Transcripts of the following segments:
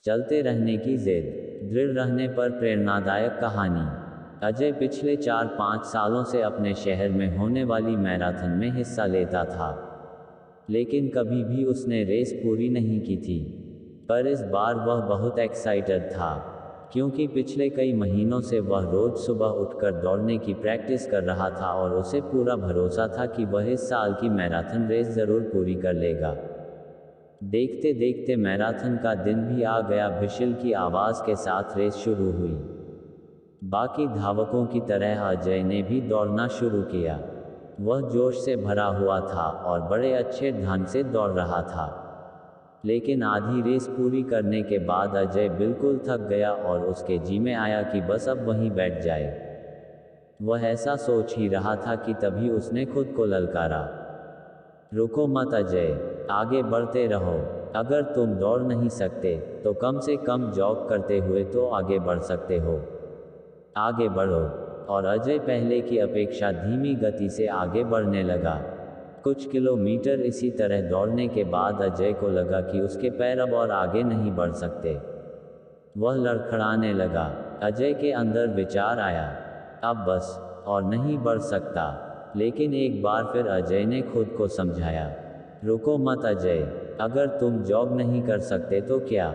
चलते रहने की जिद, दृढ़ रहने पर प्रेरणादायक कहानी। अजय पिछले 4-5 सालों से अपने शहर में होने वाली मैराथन में हिस्सा लेता था, लेकिन कभी भी उसने रेस पूरी नहीं की थी। पर इस बार वह बहुत एक्साइटेड था, क्योंकि पिछले कई महीनों से वह रोज सुबह उठकर दौड़ने की प्रैक्टिस कर रहा था और उसे पूरा भरोसा था कि वह इस साल की मैराथन रेस जरूर पूरी कर लेगा। देखते देखते मैराथन का दिन भी आ गया। व्हिसल की आवाज के साथ रेस शुरू हुई। बाकी धावकों की तरह अजय ने भी दौड़ना शुरू किया। वह जोश से भरा हुआ था और बड़े अच्छे ढंग से दौड़ रहा था। लेकिन आधी रेस पूरी करने के बाद अजय बिल्कुल थक गया और उसके जी में आया कि बस अब वहीं बैठ जाए। वह ऐसा सोच ही रहा था कि तभी उसने खुद को ललकारा, रुको मत अजय, आगे बढ़ते रहो। अगर तुम दौड़ नहीं सकते तो कम से कम जॉग करते हुए तो आगे बढ़ सकते हो। आगे बढ़ो। और अजय पहले की अपेक्षा धीमी गति से आगे बढ़ने लगा। कुछ किलोमीटर इसी तरह दौड़ने के बाद अजय को लगा कि उसके पैर अब और आगे नहीं बढ़ सकते। वह लड़खड़ाने लगा। अजय के अंदर विचार आया, अब बस और नहीं बढ़ सकता। लेकिन एक बार फिर अजय ने खुद को समझाया, रुको मत अजय, अगर तुम जॉग नहीं कर सकते तो क्या,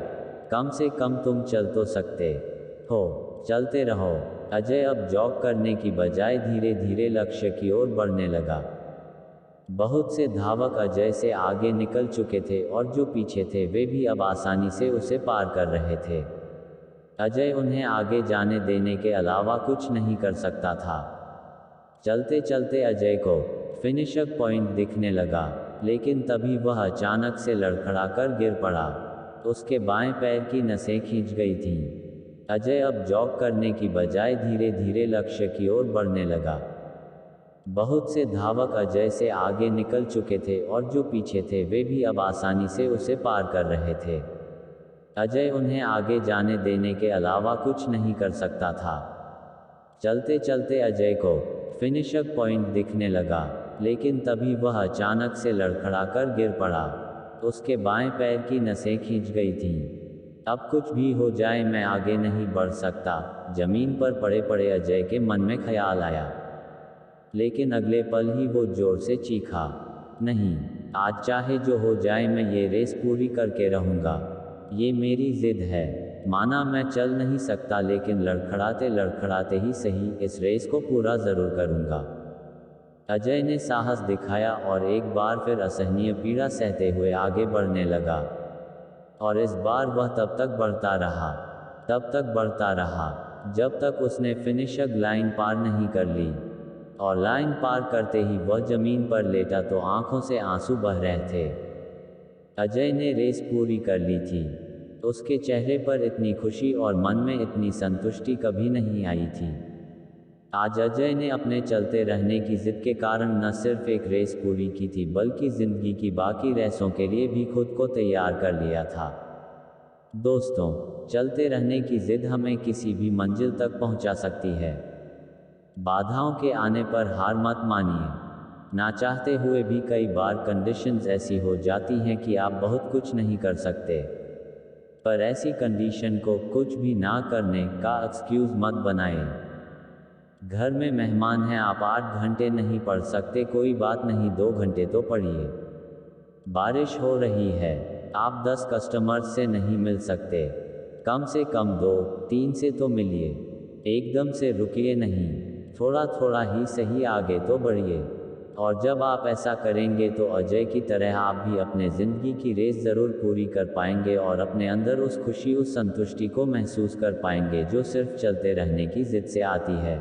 कम से कम तुम चल तो सकते हो। चलते रहो। अजय अब जॉग करने की बजाय धीरे धीरे लक्ष्य की ओर बढ़ने लगा। बहुत से धावक अजय से आगे निकल चुके थे और जो पीछे थे वे भी अब आसानी से उसे पार कर रहे थे। अजय उन्हें आगे जाने देने के अलावा कुछ नहीं कर सकता था। चलते चलते अजय को फिनिशर पॉइंट दिखने लगा, लेकिन तभी वह अचानक से लड़खड़ाकर गिर पड़ा। उसके बाएं पैर की नसें खींच गई थीं। अजय अब जॉग करने की बजाय धीरे धीरे लक्ष्य की ओर बढ़ने लगा। बहुत से धावक अजय से आगे निकल चुके थे और जो पीछे थे वे भी अब आसानी से उसे पार कर रहे थे। अजय उन्हें आगे जाने देने के अलावा कुछ नहीं कर सकता था। चलते चलते अजय को फिनिशर पॉइंट दिखने लगा, लेकिन तभी वह अचानक से लड़खड़ाकर गिर पड़ा। उसके बाएं पैर की नसें खींच गई थीं। अब कुछ भी हो जाए मैं आगे नहीं बढ़ सकता, जमीन पर पड़े पड़े अजय के मन में ख्याल आया। लेकिन अगले पल ही वो जोर से चीखा, नहीं, आज चाहे जो हो जाए मैं ये रेस पूरी करके रहूंगा। ये मेरी जिद है। माना मैं चल नहीं सकता, लेकिन लड़खड़ाते लड़खड़ाते ही सही इस रेस को पूरा जरूर करूंगा। अजय ने साहस दिखाया और एक बार फिर असहनीय पीड़ा सहते हुए आगे बढ़ने लगा। और इस बार वह तब तक बढ़ता रहा जब तक उसने फिनिशर लाइन पार नहीं कर ली। और लाइन पार करते ही वह जमीन पर लेटा तो आंखों से आंसू बह रहे थे। अजय ने रेस पूरी कर ली थी। उसके चेहरे पर इतनी खुशी और मन में इतनी संतुष्टि कभी नहीं आई थी। आज अजय ने अपने चलते रहने की जिद के कारण न सिर्फ एक रेस पूरी की थी, बल्कि जिंदगी की बाकी रेसों के लिए भी खुद को तैयार कर लिया था। दोस्तों, चलते रहने की जिद हमें किसी भी मंजिल तक पहुंचा सकती है। बाधाओं के आने पर हार मत मानिए। ना चाहते हुए भी कई बार कंडीशंस ऐसी हो जाती हैं कि आप बहुत कुछ नहीं कर सकते। पर ऐसी कंडीशन को कुछ भी ना करने का एक्सक्यूज मत बनाएं। घर में मेहमान हैं, आप 8 घंटे नहीं पढ़ सकते, कोई बात नहीं, 2 घंटे तो पढ़िए। बारिश हो रही है, आप 10 कस्टमर्स से नहीं मिल सकते, कम से कम 2-3 से तो मिलिए। एकदम से रुकिए नहीं, थोड़ा थोड़ा ही सही, आगे तो बढ़िए। और जब आप ऐसा करेंगे तो अजय की तरह आप भी अपने जिंदगी की रेस जरूर पूरी कर पाएंगे और अपने अंदर उस खुशी, उस संतुष्टि को महसूस कर पाएंगे जो सिर्फ चलते रहने की जिद से आती है।